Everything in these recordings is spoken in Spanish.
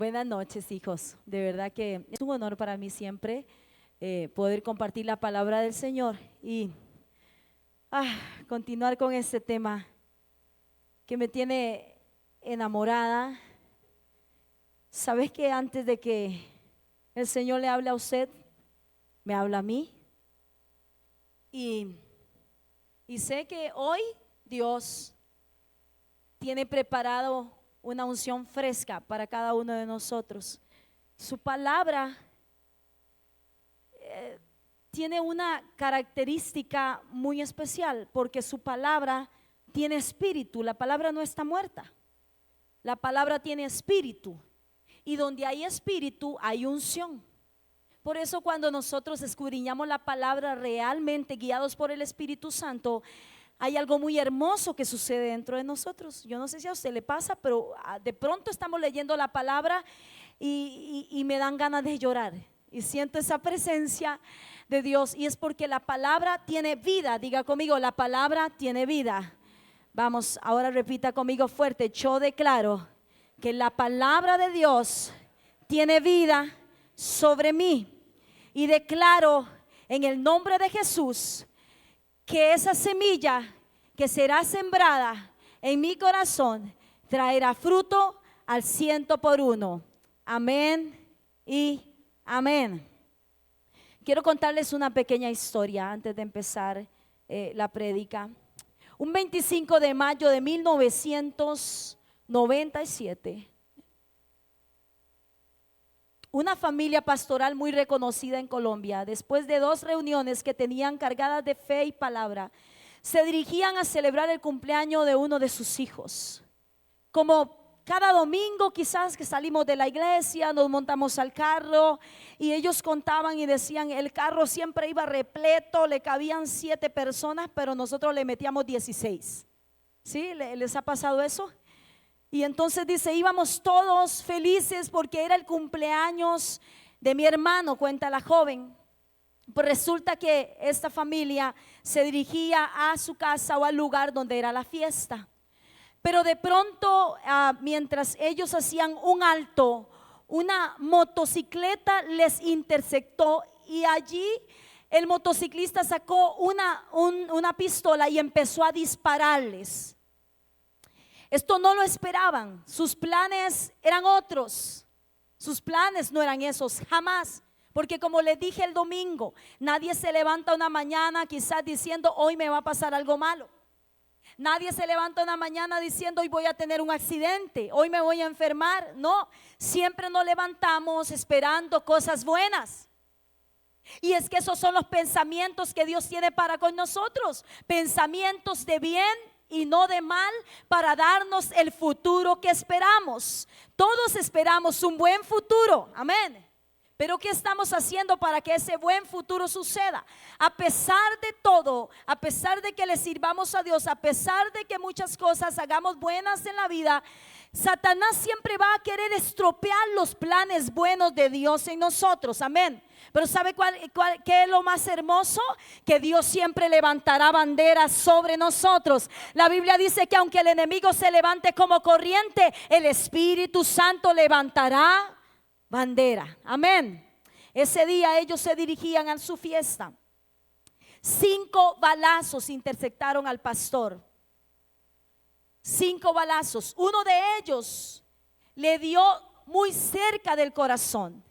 Buenas noches, hijos. De verdad que es un honor para mí siempre poder compartir la palabra del Señor y continuar con este tema que me tiene enamorada. ¿Sabes que antes de que el Señor le hable a usted, me habla a mí? Y sé que hoy Dios tiene preparado una unción fresca para cada uno de nosotros. Su palabra tiene una característica muy especial porque su palabra tiene espíritu. La palabra no está muerta. La palabra tiene espíritu. Y donde hay espíritu hay unción. Por eso cuando nosotros escudriñamos la palabra realmente guiados por el Espíritu Santo, hay algo muy hermoso que sucede dentro de nosotros. Yo no sé si a usted le pasa, pero de pronto estamos leyendo la palabra y me dan ganas de llorar. Y siento esa presencia de Dios. Y es porque la palabra tiene vida. Diga conmigo, la palabra tiene vida. Vamos, ahora repita conmigo fuerte. Yo declaro que la palabra de Dios tiene vida sobre mí. Y declaro en el nombre de Jesús que esa semilla que será sembrada en mi corazón traerá fruto al 100%. Amén y amén. Quiero contarles una pequeña historia antes de empezar la prédica. Un 25 de mayo de 1997, una familia pastoral muy reconocida en Colombia, después de 2 reuniones que tenían cargadas de fe y palabra, se dirigían a celebrar el cumpleaños de uno de sus hijos. Como cada domingo quizás que salimos de la iglesia, nos montamos al carro y ellos contaban y decían, el carro siempre iba repleto, le cabían 7 personas, pero nosotros le metíamos 16. ¿Sí? ¿Les ha pasado eso? Y entonces dice, íbamos todos felices porque era el cumpleaños de mi hermano, cuenta la joven. Pues resulta que esta familia se dirigía a su casa o al lugar donde era la fiesta. Pero de pronto, mientras ellos hacían un alto, una motocicleta les interceptó y allí el motociclista sacó una pistola y empezó a dispararles. Esto no lo esperaban, sus planes eran otros, sus planes no eran esos, jamás. Porque como les dije el domingo, nadie se levanta una mañana quizás diciendo hoy me va a pasar algo malo. Nadie se levanta una mañana diciendo hoy voy a tener un accidente, hoy me voy a enfermar. No, siempre nos levantamos esperando cosas buenas. Y es que esos son los pensamientos que Dios tiene para con nosotros, pensamientos de bien y no de mal, para darnos el futuro que esperamos. Todos esperamos un buen futuro, amén. Pero ¿qué estamos haciendo para que ese buen futuro suceda? A pesar de todo, a pesar de que le sirvamos a Dios, a pesar de que muchas cosas hagamos buenas en la vida, Satanás siempre va a querer estropear los planes buenos de Dios en nosotros, amén. Pero ¿sabe qué es lo más hermoso? Que Dios siempre levantará banderas sobre nosotros. La Biblia dice que aunque el enemigo se levante como corriente, el Espíritu Santo levantará bandera, amén. Ese día ellos se dirigían a su fiesta. 5 balazos interceptaron al pastor. 5 balazos. Uno de ellos le dio muy cerca del corazón.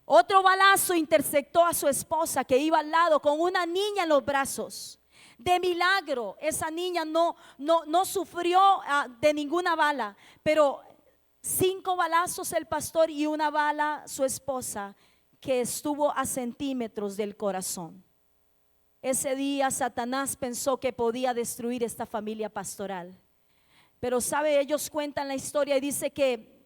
Otro balazo interceptó a su esposa que iba al lado con una niña en los brazos. De milagro, esa niña no sufrió de ninguna bala, pero 5 balazos el pastor y una bala su esposa, que estuvo a centímetros del corazón. Ese día Satanás pensó que podía destruir esta familia pastoral. Pero sabe, ellos cuentan la historia y dice que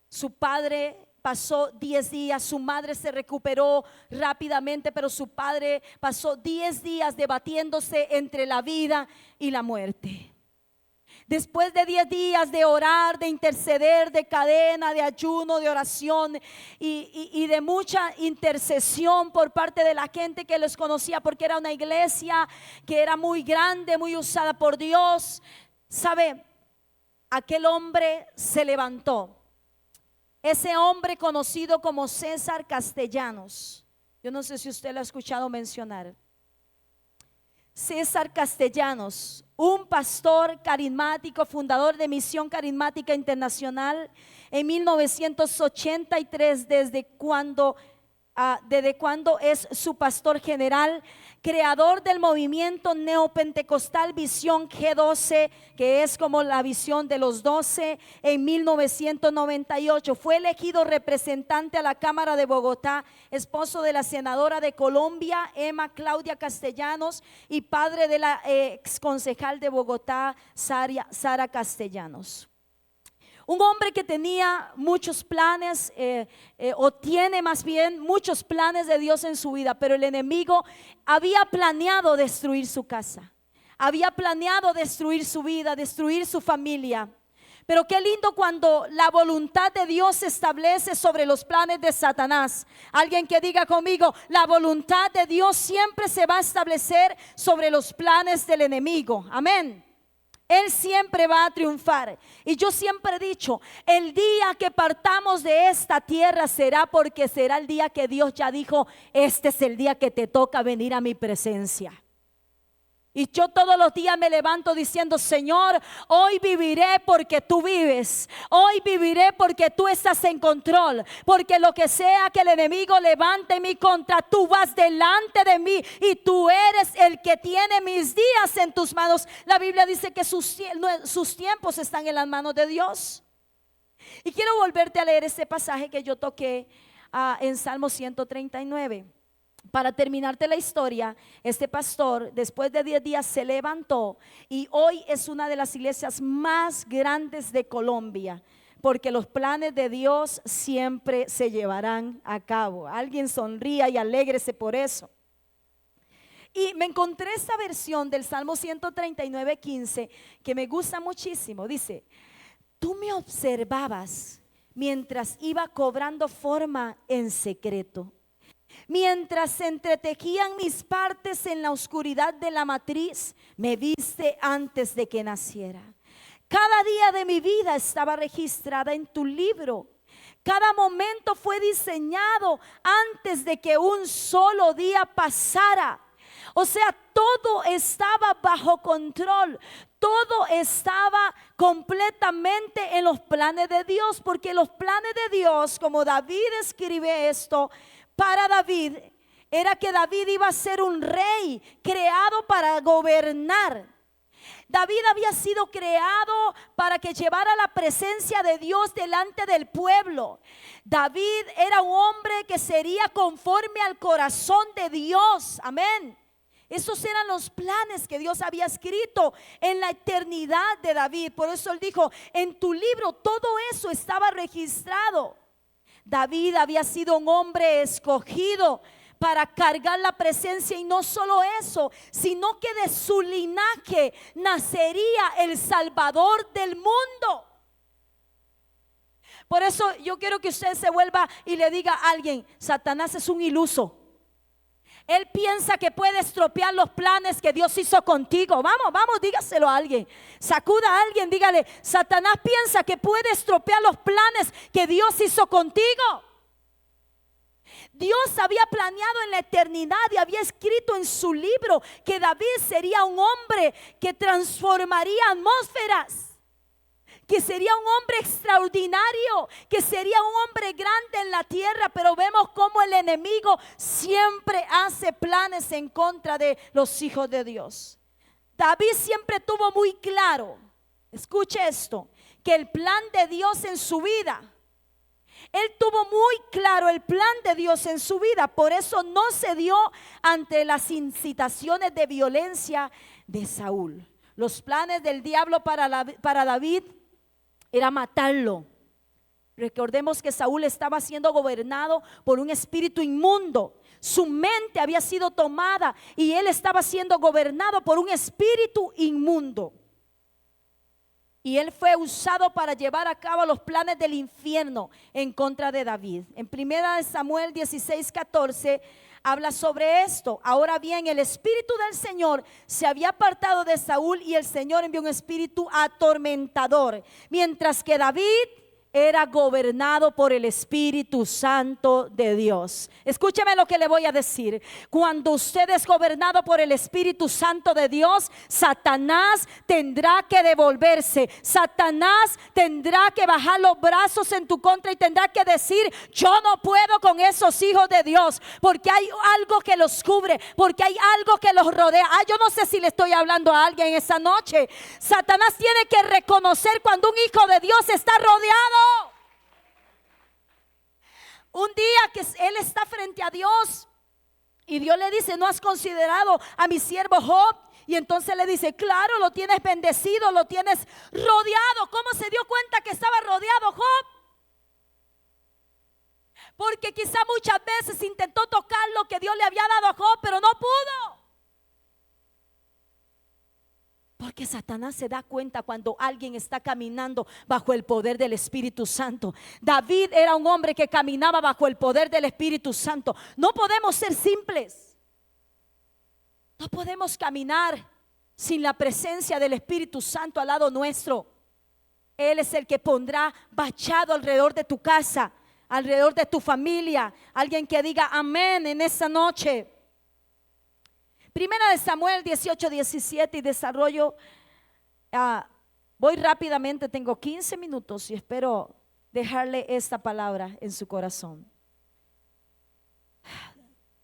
su padre pasó 10 días, su madre se recuperó rápidamente, pero su padre pasó 10 días debatiéndose entre la vida y la muerte. Después de 10 días de orar, de interceder, de cadena, de ayuno, de oración y de mucha intercesión por parte de la gente que los conocía, porque era una iglesia que era muy grande, muy usada por Dios. ¿Sabe? Aquel hombre se levantó ese hombre conocido como César Castellanos. Yo no sé si usted lo ha escuchado mencionar. César Castellanos, un pastor carismático, fundador de Misión Carismática Internacional en 1983, desde cuando es su pastor general, creador del movimiento neopentecostal Visión G12, que es como la visión de los 12. En 1998 fue elegido representante a la Cámara de Bogotá, esposo de la senadora de Colombia, Emma Claudia Castellanos, y padre de la ex concejal de Bogotá, Sara Castellanos. Un hombre que tenía muchos planes, o tiene más bien muchos planes de Dios en su vida, pero el enemigo había planeado destruir su casa, había planeado destruir su vida, destruir su familia. Pero qué lindo cuando la voluntad de Dios se establece sobre los planes de Satanás. Alguien que diga conmigo: la voluntad de Dios siempre se va a establecer sobre los planes del enemigo. Amén. Él siempre va a triunfar. Y yo siempre he dicho: el día que partamos de esta tierra será porque será el día que Dios ya dijo: este es el día que te toca venir a mi presencia. Y yo todos los días me levanto diciendo: Señor, hoy viviré porque tú vives. Hoy viviré porque tú estás en control. Porque lo que sea que el enemigo levante en mi contra, tú vas delante de mí y tú eres el que tiene mis días en tus manos. La Biblia dice que sus tiempos están en las manos de Dios. Y quiero volverte a leer este pasaje que yo toqué en Salmo 139. Para terminarte la historia, este pastor después de 10 días se levantó y hoy es una de las iglesias más grandes de Colombia, porque los planes de Dios siempre se llevarán a cabo. Alguien sonría y alégrese por eso. Y me encontré esta versión del Salmo 139:15 que me gusta muchísimo. Dice: tú me observabas mientras iba cobrando forma en secreto. Mientras se entretejían mis partes en la oscuridad de la matriz, me viste antes de que naciera. Cada día de mi vida estaba registrada en tu libro. Cada momento fue diseñado antes de que un solo día pasara. O sea, todo estaba bajo control. Todo estaba completamente en los planes de Dios, porque los planes de Dios, como David escribe esto, para David era que David iba a ser un rey creado para gobernar. David había sido creado para que llevara la presencia de Dios delante del pueblo. David era un hombre que sería conforme al corazón de Dios. Amén. Esos eran los planes que Dios había escrito en la eternidad de David. Por eso él dijo: en tu libro todo eso estaba registrado. David había sido un hombre escogido para cargar la presencia, y no solo eso, sino que de su linaje nacería el Salvador del mundo. Por eso yo quiero que usted se vuelva y le diga a alguien: Satanás es un iluso. Él piensa que puede estropear los planes que Dios hizo contigo. Vamos, dígaselo a alguien. Sacuda a alguien, dígale: Satanás piensa que puede estropear los planes que Dios hizo contigo. Dios había planeado en la eternidad y había escrito en su libro que David sería un hombre que transformaría atmósferas, que sería un hombre extraordinario, que sería un hombre grande en la tierra. Pero vemos cómo el enemigo siempre hace planes en contra de los hijos de Dios. David siempre tuvo muy claro, escuche esto, que el plan de Dios en su vida, él tuvo muy claro el plan de Dios en su vida. Por eso no cedió ante las incitaciones de violencia de Saúl. Los planes del diablo para David era matarlo. Recordemos que Saúl estaba siendo gobernado por un espíritu inmundo. Su mente había sido tomada y él estaba siendo gobernado por un espíritu inmundo. Y él fue usado para llevar a cabo los planes del infierno en contra de David. En 1 Samuel 16:14 habla sobre esto. Ahora bien, el espíritu del Señor se había apartado de Saúl y el Señor envió un espíritu atormentador. Mientras que David era gobernado por el Espíritu Santo de Dios. Escúcheme lo que le voy a decir. Cuando usted es gobernado por el Espíritu Santo de Dios, Satanás tendrá que devolverse. Satanás tendrá que bajar los brazos en tu contra y tendrá que decir: yo no puedo con esos hijos de Dios, porque hay algo que los cubre, porque hay algo que los rodea. Yo no sé si le estoy hablando a alguien esta noche. Satanás tiene que reconocer cuando un hijo de Dios está rodeado. Un día que él está frente a Dios y Dios le dice: ¿no has considerado a mi siervo Job? Y entonces le dice: claro, lo tienes bendecido, lo tienes rodeado. ¿Cómo se dio cuenta que estaba rodeado Job? Porque quizá muchas veces intentó tocar lo que Dios le había dado a Job, pero no pudo. Porque Satanás se da cuenta cuando alguien está caminando bajo el poder del Espíritu Santo. David era un hombre que caminaba bajo el poder del Espíritu Santo. No podemos ser simples. No podemos caminar sin la presencia del Espíritu Santo al lado nuestro. Él es el que pondrá vallado alrededor de tu casa, alrededor de tu familia. Alguien que diga amén en esta noche. Primera de Samuel 18:17 y desarrollo. Voy rápidamente, tengo 15 minutos y espero dejarle esta palabra en su corazón.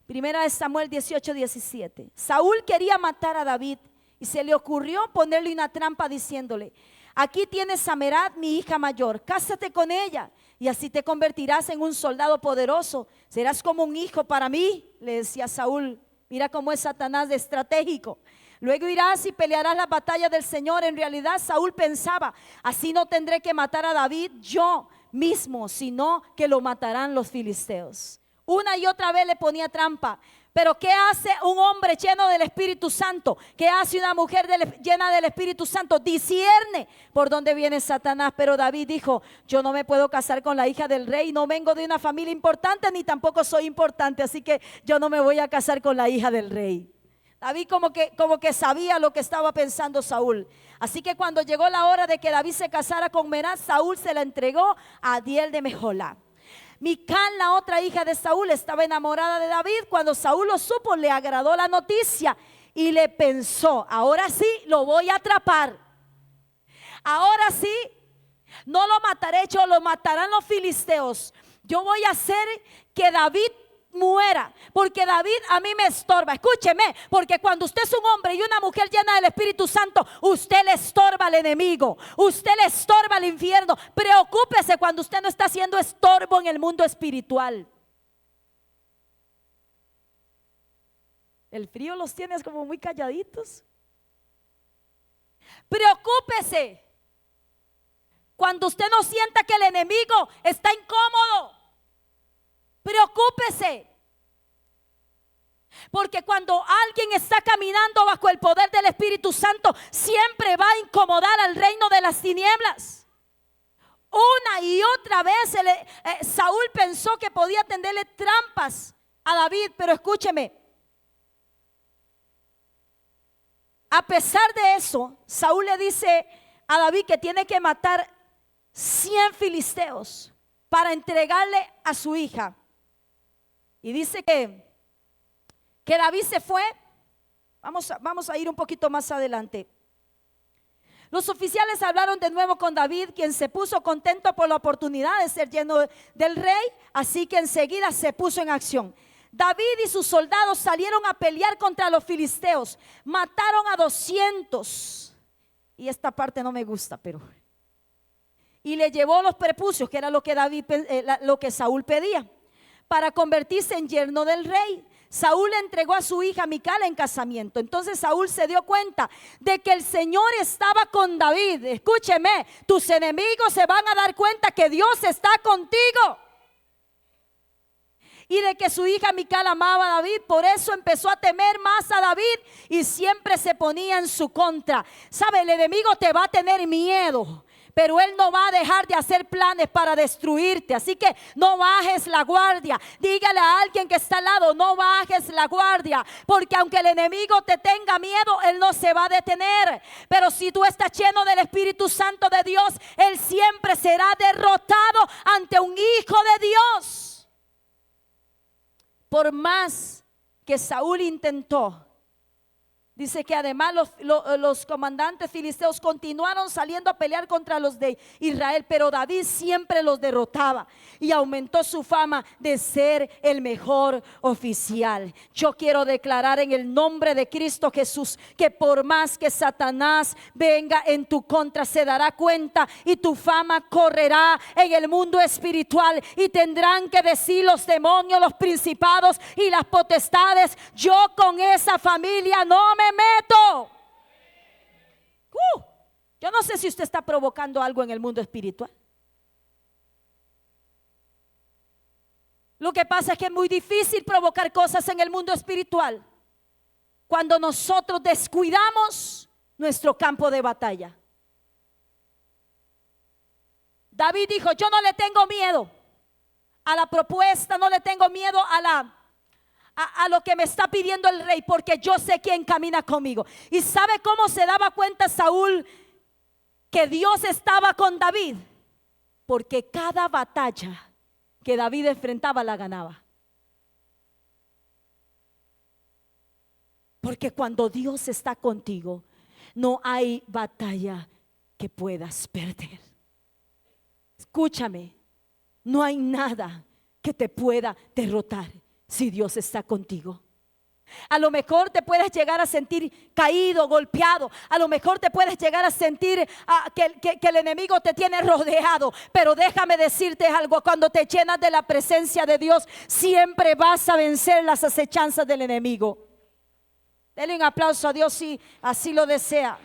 Primera de Samuel 18:17. Saúl quería matar a David y se le ocurrió ponerle una trampa diciéndole: aquí tienes a Merab, mi hija mayor, cásate con ella y así te convertirás en un soldado poderoso, serás como un hijo para mí, le decía Saúl. Mira cómo es Satanás de estratégico. Luego irás y pelearás la batalla del Señor. En realidad Saúl pensaba: así no tendré que matar a David yo mismo, sino que lo matarán los filisteos. Una y otra vez le ponía trampa. Pero ¿qué hace un hombre lleno del Espíritu Santo? ¿Qué hace una mujer llena del Espíritu Santo? Discierne por dónde viene Satanás. Pero David dijo: yo no me puedo casar con la hija del rey, no vengo de una familia importante, ni tampoco soy importante, así que yo no me voy a casar con la hija del rey. David como que sabía lo que estaba pensando Saúl. Así que cuando llegó la hora de que David se casara con Merab, Saúl se la entregó a Adiel de Mejola. Mical, la otra hija de Saúl, estaba enamorada de David. Cuando Saúl lo supo, le agradó la noticia y le pensó: ahora sí lo voy a atrapar. Ahora sí, no lo mataré yo, lo matarán los filisteos. Yo voy a hacer que David muera, porque David a mí me estorba. Escúcheme, porque cuando usted es un hombre y una mujer llena del Espíritu Santo, usted le estorba al enemigo, usted le estorba al infierno. Preocúpese cuando usted no está haciendo estorbo en el mundo espiritual. El frío los tiene como muy calladitos. Preocúpese cuando usted no sienta que el enemigo está incómodo. Preocúpese, porque cuando alguien está caminando bajo el poder del Espíritu Santo, siempre va a incomodar al reino de las tinieblas. Una y otra vez Saúl pensó que podía tenderle trampas a David, pero escúcheme, a pesar de eso, Saúl le dice a David que tiene que matar 100 filisteos para entregarle a su hija. Y dice que David se fue. Vamos a ir un poquito más adelante. Los oficiales hablaron de nuevo con David, quien se puso contento por la oportunidad de ser lleno del rey, así que enseguida se puso en acción. David y sus soldados salieron a pelear contra los filisteos. Mataron a 200. Y esta parte no me gusta, pero... Y le llevó los prepucios, que era lo que Saúl pedía, para convertirse en yerno del rey. Saúl le entregó a su hija Mical en casamiento. Entonces Saúl se dio cuenta de que el Señor estaba con David. Escúcheme, tus enemigos se van a dar cuenta que Dios está contigo. Y de que su hija Mical amaba a David, por eso empezó a temer más a David y siempre se ponía en su contra. ¿Sabe? El enemigo te va a tener miedo. pero Él no va a dejar de hacer planes para destruirte. Así que no bajes la guardia. Dígale a alguien que está al lado, no bajes la guardia, porque aunque el enemigo te tenga miedo, Él no se va a detener. Pero si tú estás lleno del Espíritu Santo de Dios, Él siempre será derrotado ante un hijo de Dios. Por más que Saúl intentó, dice que además los comandantes filisteos continuaron saliendo a pelear contra los de Israel, pero David siempre los derrotaba y aumentó su fama de ser el mejor oficial. Yo quiero declarar en el nombre de Cristo Jesús que por más que Satanás venga en tu contra, se dará cuenta y tu fama correrá en el mundo espiritual y tendrán que decir los demonios, los principados y las potestades: yo con esa familia no me meto. Yo no sé si usted está provocando algo en el mundo espiritual. Lo que pasa es que es muy difícil provocar cosas en el mundo espiritual cuando nosotros descuidamos nuestro campo de batalla. David dijo: yo no le tengo miedo a la propuesta, no le tengo miedo a lo que me está pidiendo el rey, porque yo sé quién camina conmigo. ¿Y sabe cómo se daba cuenta Saúl que Dios estaba con David? Porque cada batalla que David enfrentaba la ganaba. Porque cuando Dios está contigo, no hay batalla que puedas perder. Escúchame, no hay nada que te pueda derrotar si Dios está contigo. A lo mejor te puedes llegar a sentir caído, golpeado. A lo mejor te puedes llegar a sentir que el enemigo te tiene rodeado. Pero déjame decirte algo: cuando te llenas de la presencia de Dios, siempre vas a vencer las acechanzas del enemigo. Denle un aplauso a Dios si así lo desea.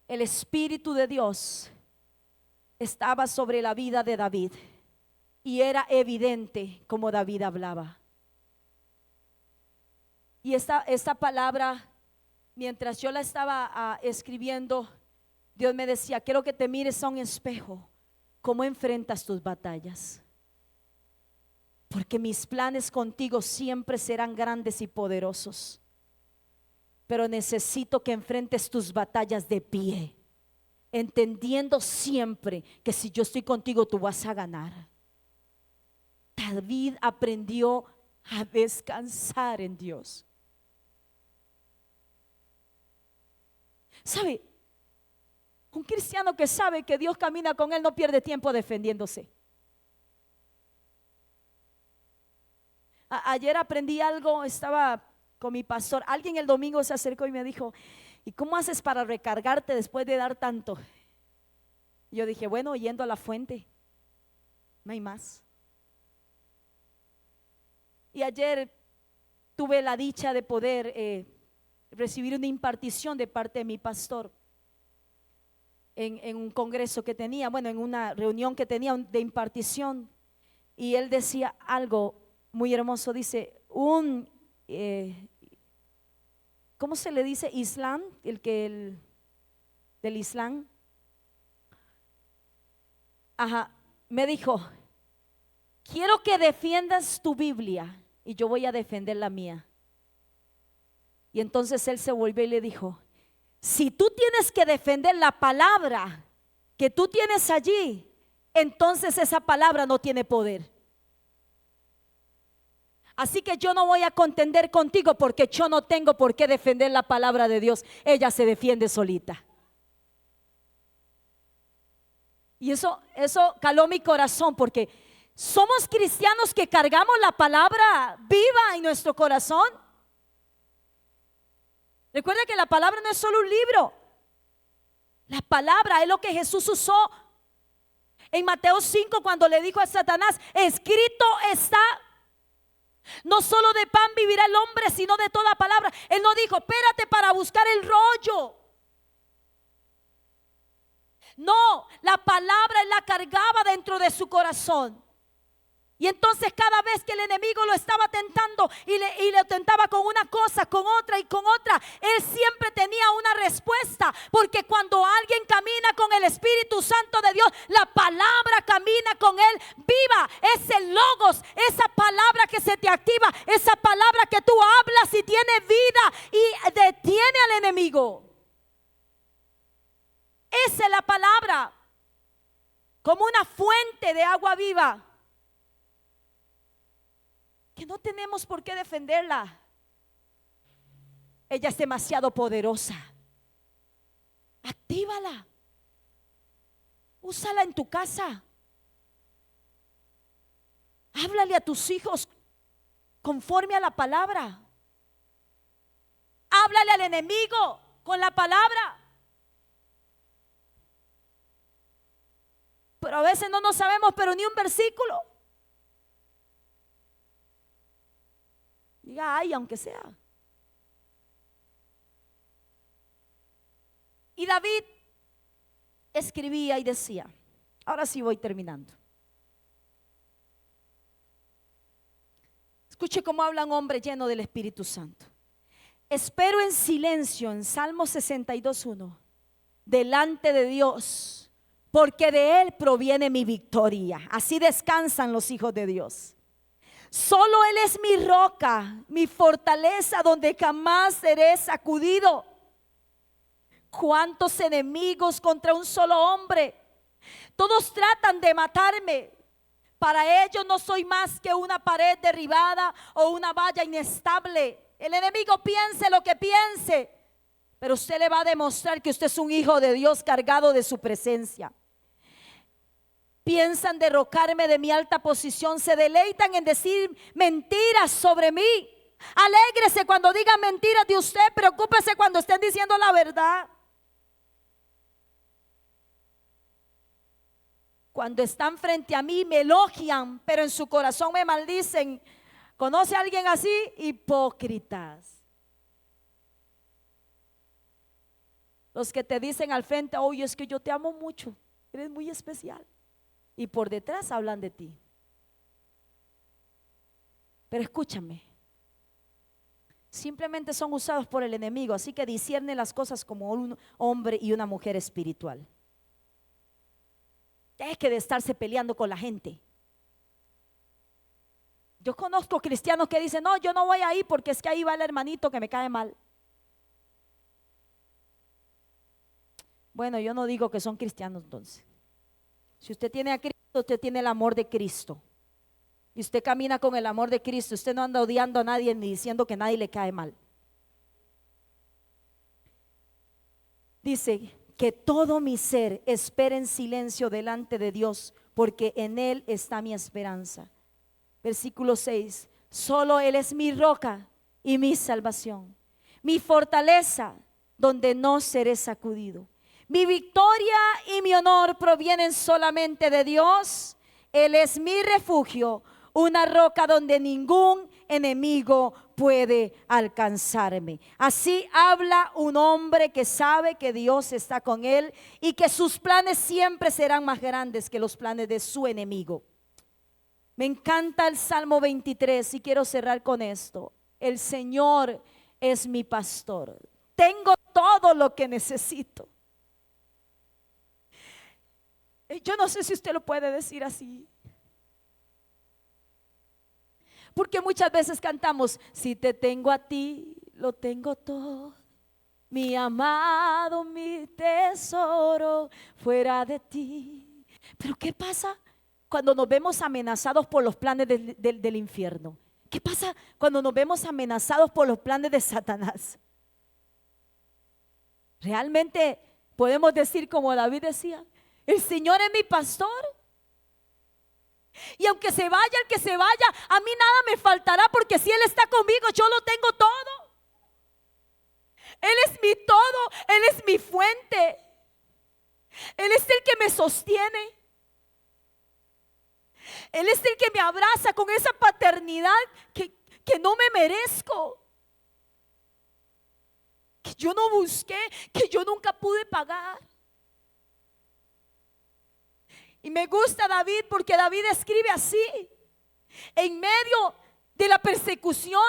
El Espíritu de Dios estaba sobre la vida de David y era evidente como David hablaba. Y esta palabra, mientras yo la estaba escribiendo, Dios me decía: quiero que te mires a un espejo, cómo enfrentas tus batallas, porque mis planes contigo siempre serán grandes y poderosos, pero necesito que enfrentes tus batallas de pie, entendiendo siempre que si yo estoy contigo, tú vas a ganar. David aprendió a descansar en Dios. ¿Sabe? Un cristiano que sabe que Dios camina con él no pierde tiempo defendiéndose. Ayer aprendí algo, estaba con mi pastor. Alguien el domingo se acercó y me dijo: ¿y cómo haces para recargarte después de dar tanto? Yo dije: bueno, yendo a la fuente, no hay más. Y ayer tuve la dicha de poder recibir una impartición de parte de mi pastor en un congreso que tenía, bueno, en una reunión que tenía de impartición. Y él decía algo muy hermoso. Dice: ¿cómo se le dice? Islam, del Islam. Me dijo: quiero que defiendas tu Biblia y yo voy a defender la mía. Y entonces él se volvió y le dijo: si tú tienes que defender la palabra que tú tienes allí, entonces esa palabra no tiene poder. Así que yo no voy a contender contigo, porque yo no tengo por qué defender la palabra de Dios. Ella se defiende solita. Y eso caló mi corazón, porque somos cristianos que cargamos la palabra viva en nuestro corazón. Recuerda que la palabra no es solo un libro. La palabra es lo que Jesús usó en Mateo 5 cuando le dijo a Satanás: escrito está. No solo de pan vivirá el hombre, sino de toda palabra. Él no dijo: espérate para buscar el rollo. No, la palabra él la cargaba dentro de su corazón. Y entonces cada vez que el enemigo lo estaba tentando y le tentaba con una cosa, con otra y con otra, él siempre tenía una respuesta. Porque cuando alguien camina con el Espíritu Santo de Dios, la palabra camina con él viva. Es el logos, esa palabra que se te activa, esa palabra que tú hablas y tiene vida y detiene al enemigo. Esa es la palabra, como una fuente de agua viva, que no tenemos por qué defenderla. Ella es demasiado poderosa. Actívala. Úsala en tu casa. Háblale a tus hijos conforme a la palabra. Háblale al enemigo con la palabra. Pero a veces no nos sabemos, pero ni un versículo. Diga, ay, aunque sea. Y David escribía y decía, ahora sí voy terminando. Escuche cómo habla un hombre lleno del Espíritu Santo. Espero en silencio, en Salmo 62:1, delante de Dios, porque de Él proviene mi victoria. Así descansan los hijos de Dios. Solo Él es mi roca, mi fortaleza, donde jamás seré sacudido. ¿Cuántos enemigos contra un solo hombre? Todos tratan de matarme. Para ellos no soy más que una pared derribada o una valla inestable. El enemigo piense lo que piense, pero usted le va a demostrar que usted es un hijo de Dios cargado de su presencia. Piensan derrocarme de mi alta posición, se deleitan en decir mentiras sobre mí. Alégrese cuando digan mentiras de usted, preocúpese cuando estén diciendo la verdad. Cuando están frente a mí me elogian, pero en su corazón me maldicen. ¿Conoce a alguien así? Hipócritas. Los que te dicen al frente, oye, es que yo te amo mucho, eres muy especial. Y por detrás hablan de ti. Pero escúchame, simplemente son usados por el enemigo, así que discierne las cosas como un hombre y una mujer espiritual. Deje de estarse peleando con la gente. Yo conozco cristianos que dicen, no, yo no voy ahí porque es que ahí va el hermanito que me cae mal. Bueno, yo no digo que son cristianos entonces. Si usted tiene a Cristo, usted tiene el amor de Cristo. Y usted camina con el amor de Cristo. Usted no anda odiando a nadie ni diciendo que nadie le cae mal. Dice que todo mi ser espera en silencio delante de Dios, porque en Él está mi esperanza. Versículo 6. Solo Él es mi roca y mi salvación, mi fortaleza, donde no seré sacudido. Mi victoria y mi honor provienen solamente de Dios. Él es mi refugio, una roca donde ningún enemigo puede alcanzarme. Así habla un hombre que sabe que Dios está con él y que sus planes siempre serán más grandes que los planes de su enemigo. Me encanta el Salmo 23 y quiero cerrar con esto. El Señor es mi pastor. Tengo todo lo que necesito. Yo no sé si usted lo puede decir así. Porque muchas veces cantamos, si te tengo a ti, lo tengo todo. Mi amado, mi tesoro, fuera de ti. Pero ¿qué pasa cuando nos vemos amenazados por los planes del infierno? ¿Qué pasa cuando nos vemos amenazados por los planes de Satanás? Realmente podemos decir como David decía, el Señor es mi pastor. Y aunque se vaya el que se vaya, a mí nada me faltará, porque si Él está conmigo, yo lo tengo todo. Él es mi todo, Él es mi fuente. Él es el que me sostiene. Él es el que me abraza con esa paternidad que no me merezco, que yo no busqué, que yo nunca pude pagar. Y me gusta David porque David escribe así. En medio de la persecución,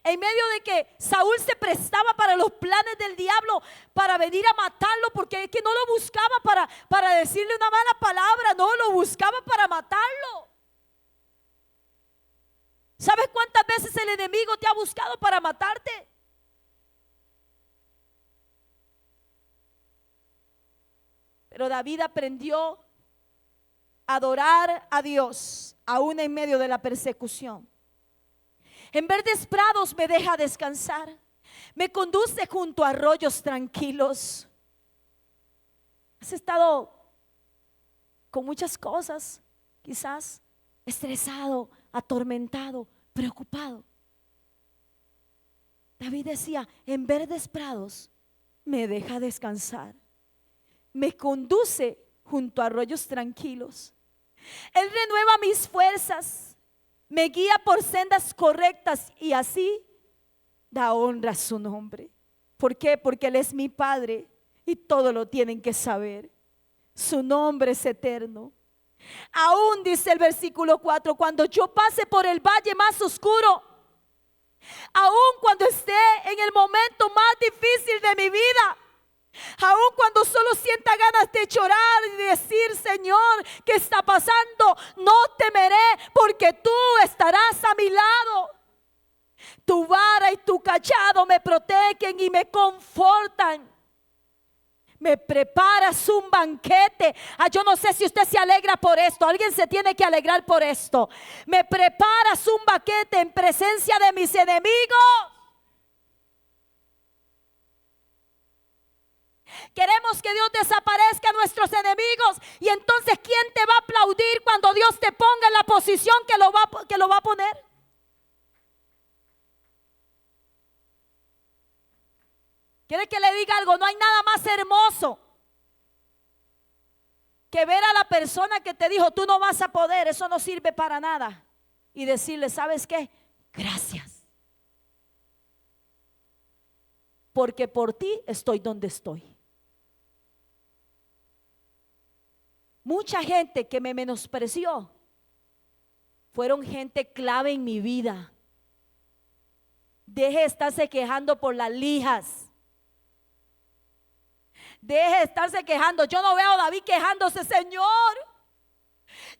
en medio de que Saúl se prestaba para los planes del diablo, para venir a matarlo, porque es que no lo buscaba para decirle una mala palabra, no, lo buscaba para matarlo. ¿Sabes cuántas veces el enemigo te ha buscado para matarte? Pero David aprendió a adorar a Dios aún en medio de la persecución. En verdes prados me deja descansar, me conduce junto a arroyos tranquilos. Has estado con muchas cosas, quizás estresado, atormentado, preocupado. David decía, en verdes prados me deja descansar, me conduce junto a arroyos tranquilos. Él renueva mis fuerzas, me guía por sendas correctas y así da honra a su nombre. ¿Por qué? Porque Él es mi Padre y todo lo tienen que saber. Su nombre es eterno. Aún dice el versículo 4, cuando yo pase por el valle más oscuro, aún cuando esté en el momento más difícil de mi vida, aún cuando solo sienta ganas de llorar y decir, Señor, ¿qué está pasando? No temeré, porque tú estarás a mi lado. Tu vara y tu cayado me protegen y me confortan. Me preparas un banquete. Yo no sé si usted se alegra por esto. Alguien se tiene que alegrar por esto. Me preparas un banquete en presencia de mis enemigos. Queremos que Dios desaparezca a nuestros enemigos. Y entonces, ¿quién te va a aplaudir cuando Dios te ponga en la posición que lo va a poner? ¿Quiere que le diga algo? No hay nada más hermoso que ver a la persona que te dijo, tú no vas a poder, eso no sirve para nada, y decirle, ¿sabes qué? Gracias, porque por ti estoy donde estoy. Mucha gente que me menospreció fueron gente clave en mi vida. Deje de estarse quejando por las lijas. Deje de estarse quejando. Yo no veo a David quejándose, Señor,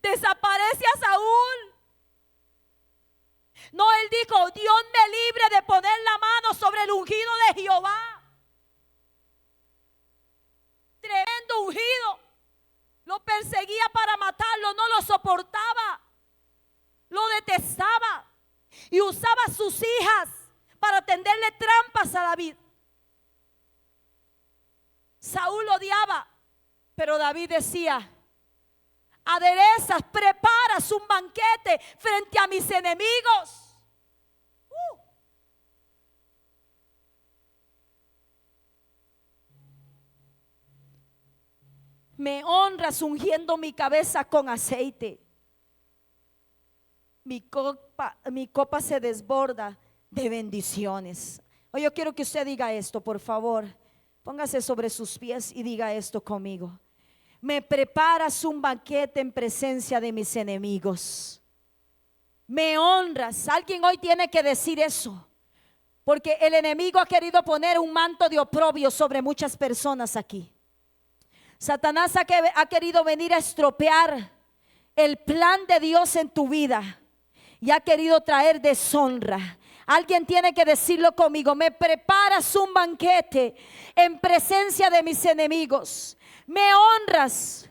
desaparece a Saúl. No, él dijo, Dios me libre de poner la mano sobre el ungido de Jehová. Tremendo ungido. Lo perseguía para matarlo, no lo soportaba, lo detestaba y usaba a sus hijas para tenderle trampas a David. Saúl odiaba, pero David decía, aderezas, preparas un banquete frente a mis enemigos. Me honras ungiendo mi cabeza con aceite. Mi copa se desborda de bendiciones. Hoy yo quiero que usted diga esto, por favor. Póngase sobre sus pies y diga esto conmigo. Me preparas un banquete en presencia de mis enemigos. Me honras. Alguien hoy tiene que decir eso, porque el enemigo ha querido poner un manto de oprobio sobre muchas personas aquí. Satanás ha querido venir a estropear el plan de Dios en tu vida y ha querido traer deshonra. Alguien tiene que decirlo conmigo. Me preparas un banquete en presencia de mis enemigos. Me honras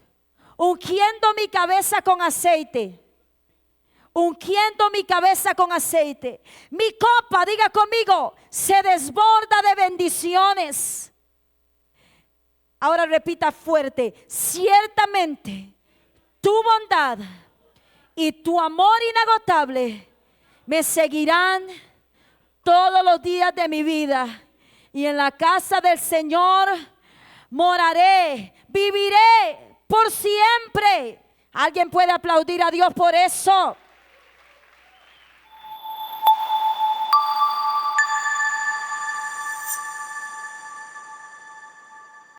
ungiendo mi cabeza con aceite. Ungiendo mi cabeza con aceite. Mi copa, diga conmigo, se desborda de bendiciones. Ahora repita fuerte. Ciertamente tu bondad y tu amor inagotable me seguirán todos los días de mi vida, y en la casa del Señor moraré, viviré por siempre. ¿Alguien puede aplaudir a Dios por eso?